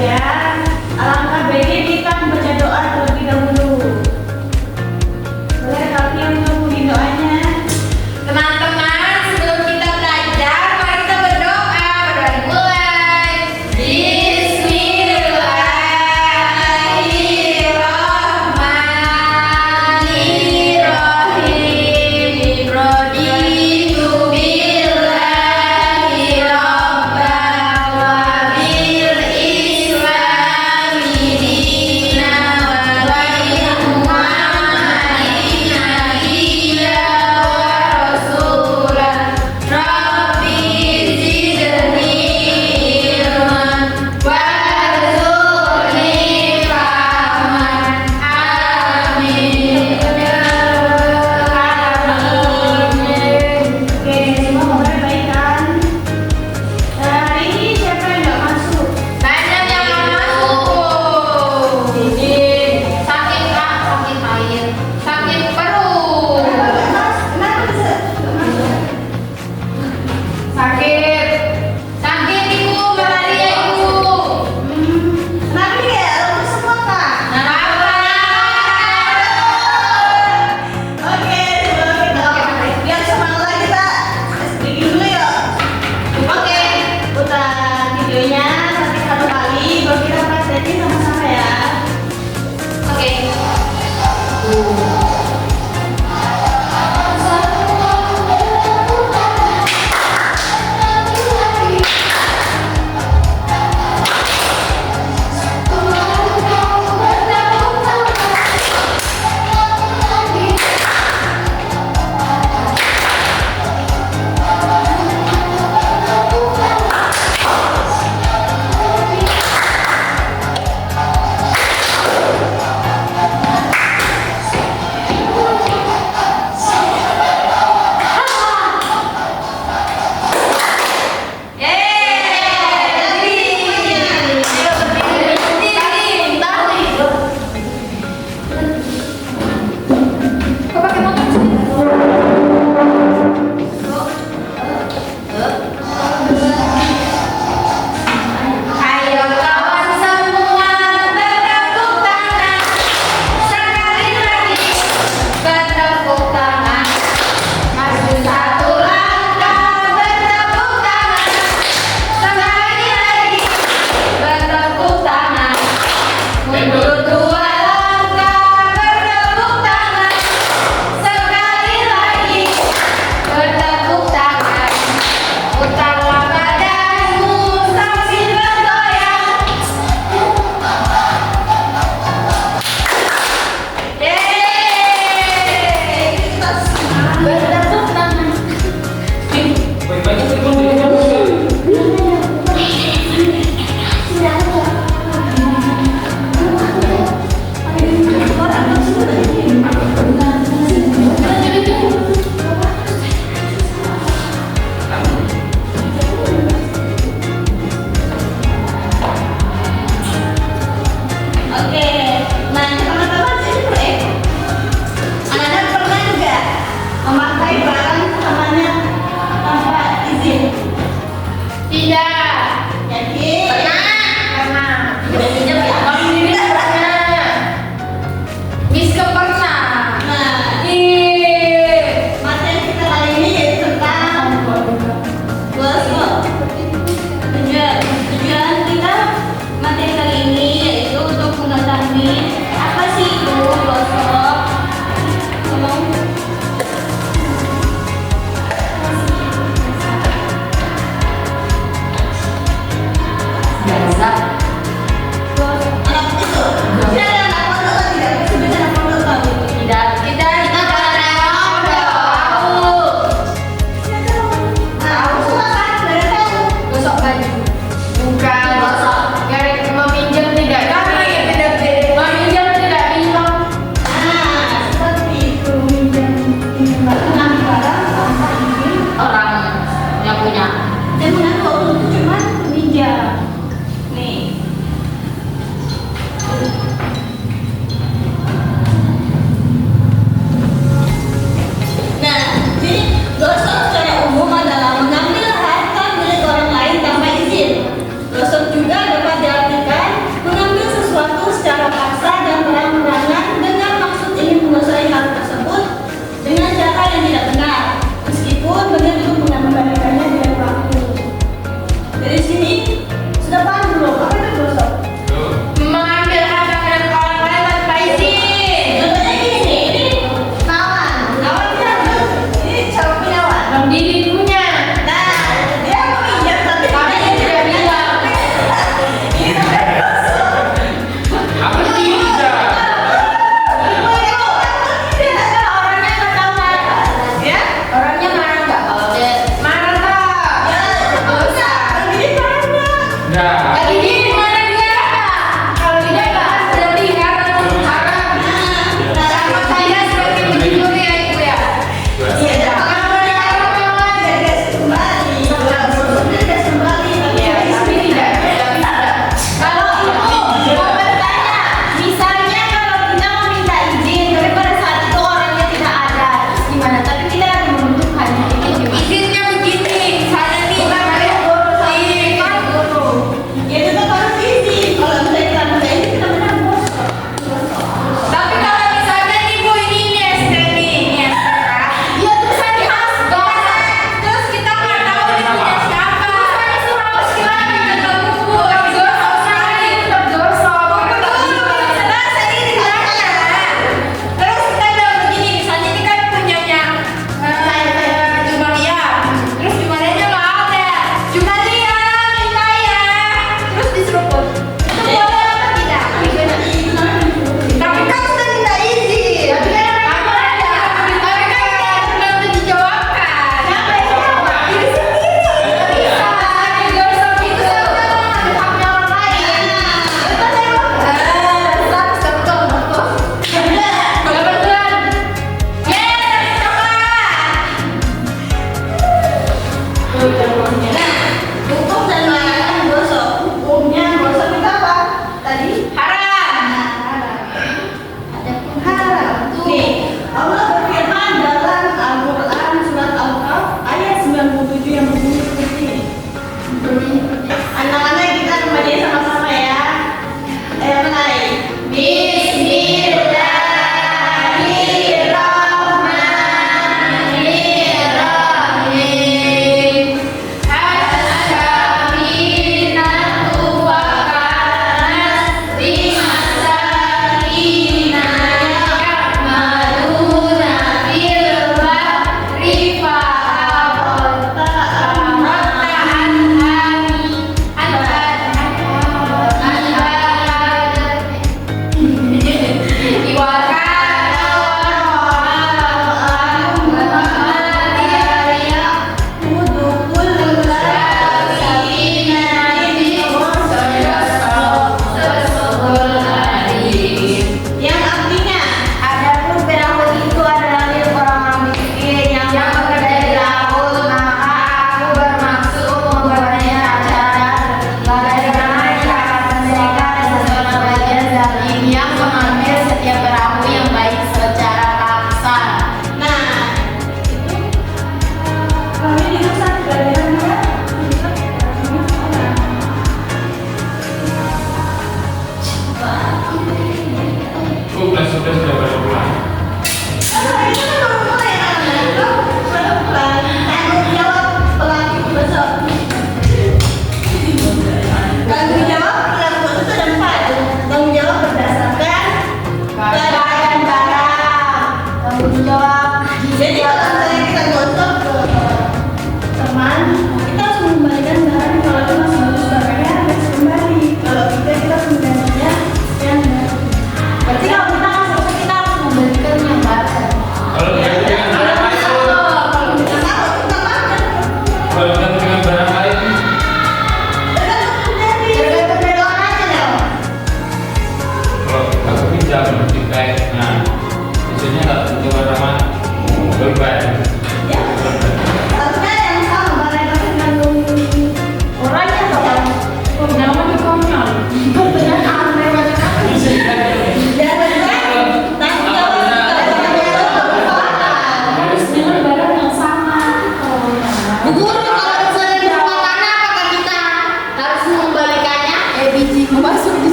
ya. Alangkah baiknya kita membaca doa terlebih dahulu. Boleh Kak yang mengumpulin doanya. Teman-teman, sebelum kita belajar, mari kita berdoa. Berdoa dimulai. Bismillahirrahmanirrahim. Raditu billahi rabban wa bil islami dinan.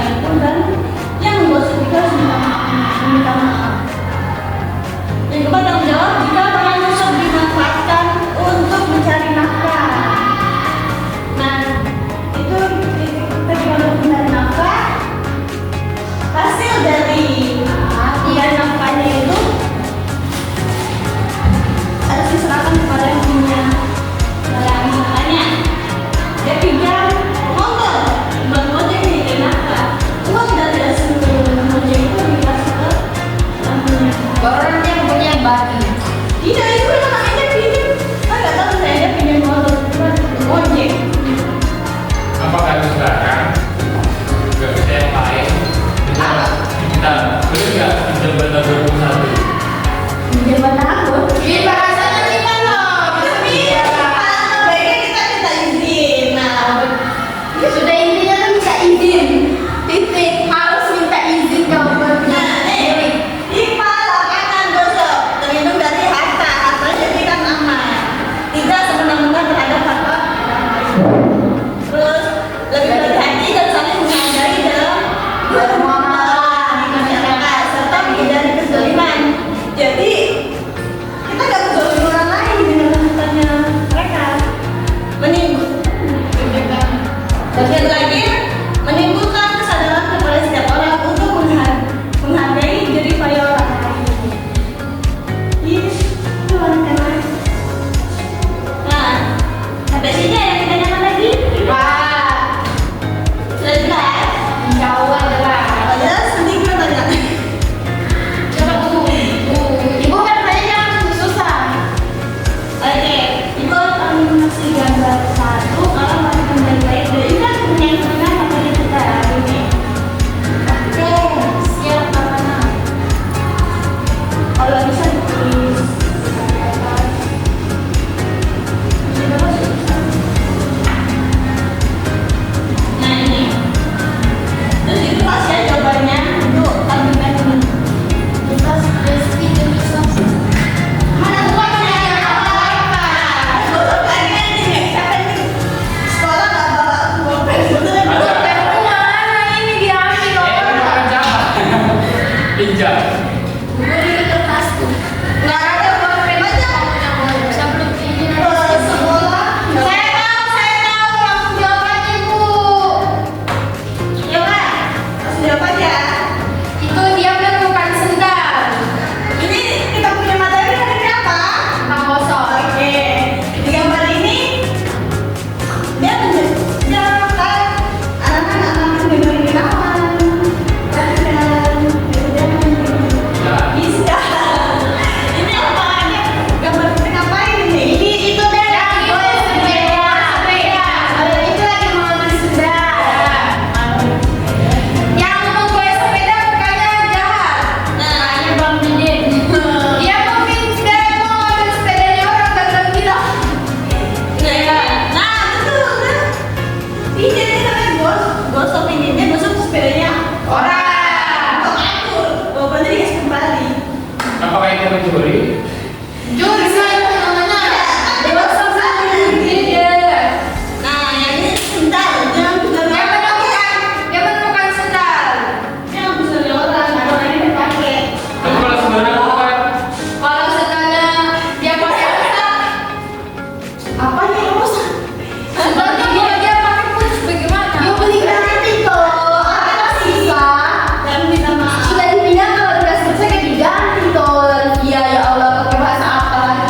itu dan yang menggosip itu harus minta maaf. Yang kedua, tanggung jawab jika barang tersebut dimanfaatkan untuk mencari nafkah. Nah, itu ketika mencari nafkah, hasil dari nafkahnya itu harus diserahkan kepada yang punya barang nafkahnya. Dia pinjam motor, buat motor yang punya nafkah. Uang dari hasil motor itu dikasih ke yang punya. Orang yang punya bagi. Tidak, itu yang namanya pinjam. Kan nggak tahu saya pinjam motor, cuma ojek. Apakah itu sekarang ke yang lain kita boleh nggak pinjam benar 21? Pinjam tahun. Iya, bahasanya kita loh. Tapi baiknya kita minta izin. Nah, Sudah intinya kan minta izin. Titik harus minta izin kalau buat nah, IPA lapangan gosok terlindung dari harta jadi kan aman. Tidak semena-mena terhadap harta orang lain. Terus lebih berhati dan saling menghargai dalam bermuamalah di masyarakat serta menghindari kezaliman. Jadi kita nggak menzolim orang lain dengan hartanya mereka. Dan lagi menimbulkan kesadaran kepada setiap orang untuk menghargai diri pada orang lain. Itu orang. Nah, sampai sini ada yang ditanyakan lagi? Wah, Sudah jelas? insya Allah jelas. Kalau jelas nanti kita tanya. Coba ibu kan tanya susah. Oke, itu akan masih gambar satu. Kalau masih gambar baik, jadi kan punya yang tengah makanya kita hari ini. Oke, siap mana? Kalau bisa ditulis. Nah ini, terus itu kasih aja jawabannya untuk kandungan ini. Kita rezeki demi sukses. Mana bukannya apa? Gosok lagi nih, siapa nih? Sekolah nggak bawa pulpen, sebetulnya bawa Ada. pulpen. Mana ini diambil Bukan orang? siapa? Pinjam. Gue di kertas tuh. Nggak ada pulpen aja. Bisa belum izin? Ke sekolah. Saya tahu langsung jawab aja bu. Ya kan? Kasih jawab aja. Itu dia menemukan sendal. Ini kita punya materi hari ini apa? Tentang kosong. Oke. Di gambar ini dia menjelaskan anak-anak memiliki kenalan, Nah, bisa. Ini apa? Ini gambar kita ngapain ini? Itu dia lagi boleh sepeda. Ada itu lagi mau beli sendal. Yang mau gue sepeda bukannya jahat. Makanya Bang Didin. Dia mau pindah mau ambil sepedanya orang dan kita. Nah, betul kan? Pinjam kita kan gosok pinjamnya, gosok sepedanya Orang. Kok atur? Bapaknya dikasih kembali. apakah itu mencuri? Juri saya namanya. Gosok sendiri. Iya. Nah, yang ini sendal, jangan bisa Dia menemukan sendal. jangan bisa orang, orang ini dipakai. Tapi kalau sebenarnya bukan. Kalau sendalnya dia pakai rusak. Apa yang rusak? Sendalnya kalau dia pakai putus bagaimana? Yuk beli gratis toh. Apa sisa? Dan minta maaf. Sudah dibilang kalau tidak selesai kan diganti toh. Iya ya Allah pakai bahasa apa lagi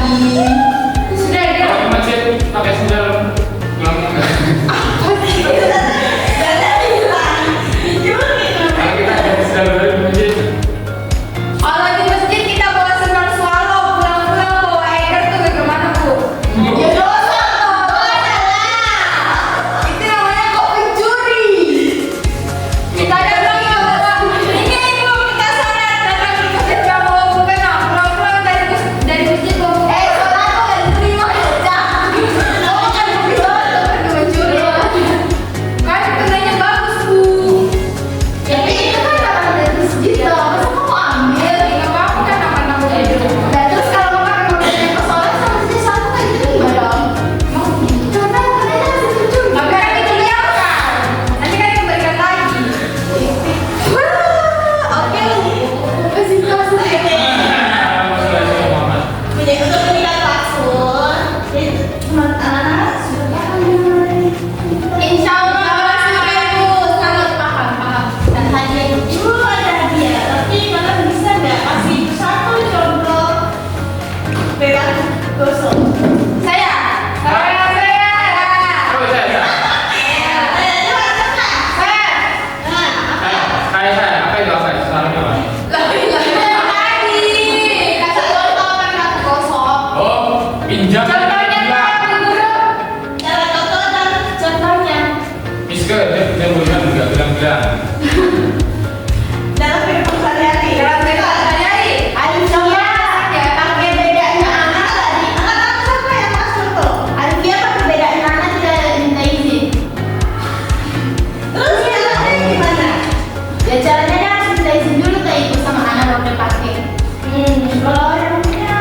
Kalau yang punya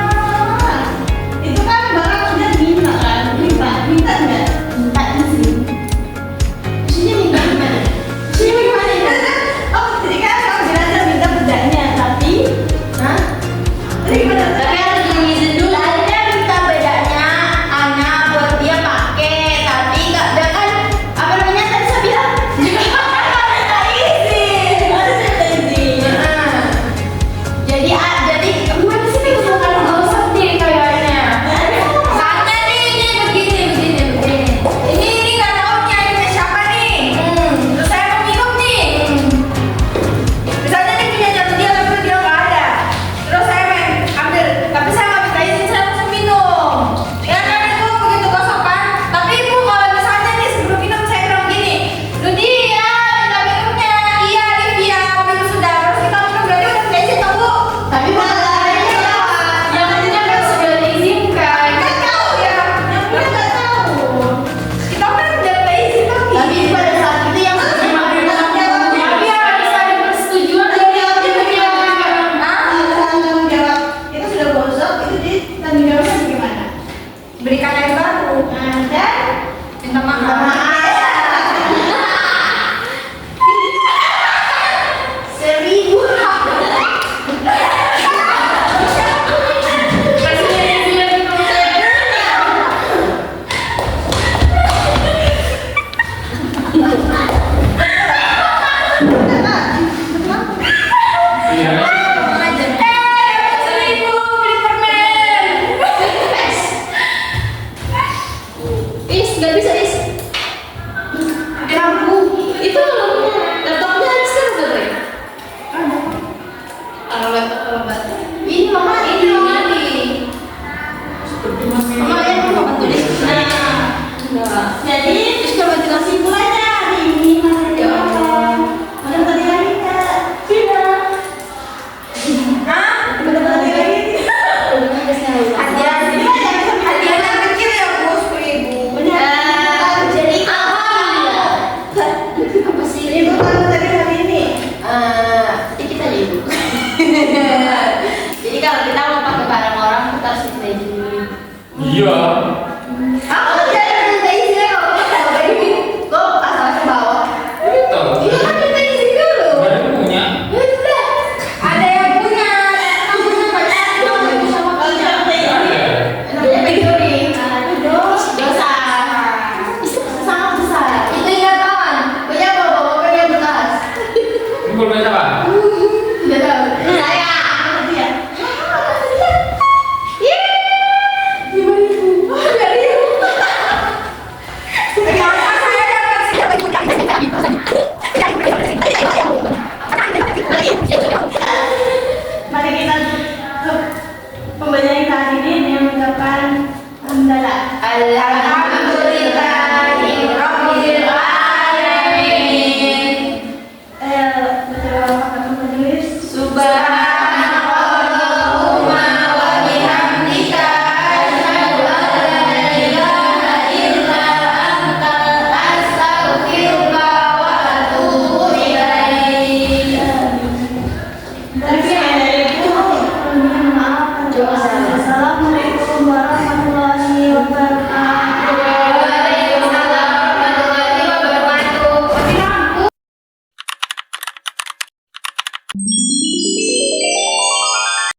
itu kan barang udah minta kan, minta nggak? Minta izin. Maksudnya minta gimana? Maksudnya gimana ya? Oh, jadi kan kamu bilang dia minta bedanya, tapi Hah? jadi gimana? Tapi harus izin dulu. Tadinya minta bedanya Ana buat dia pakai, tapi nggak ada kan apa namanya tadi saya bilang juga minta izin. Harus minta izin. Jadi gimana sih nih bukan gosok nih kayaknya. Soalnya nih ini begini. Ini nggak taunya ini siapa nih? Terus saya mau minum nih. Misalnya nih punya jam dia tapi dia nggak ada. Terus saya main ambil, tapi saya nggak minta izin saya langsung minum. Ya kan itu begitu gosok kan? Tapi ibu kalau misalnya nih sebelum minum saya bilang gini, Ludi ya minta minumnya, iya Livia mau minum sudah. Terus kita minum berarti udah minta izin tau bu? Tapi masalahnya yang punya kan sudah diizinkan. Kan tahu ya, Yang punya nggak tahu. kita kan udah minta izin tapi pada saat itu yang tapi harus ada persetujuan dari yang punya. Tanggung jawab itu sudah gosok, itu di tanggung jawabnya gimana? Berikan air baru Dan minta maaf. Seribu. Iya. Seribu beli permen. Is, nggak bisa is. Lampu itu laptopnya habis kan baterai. Kalau laptop kalau baterai. Ini mama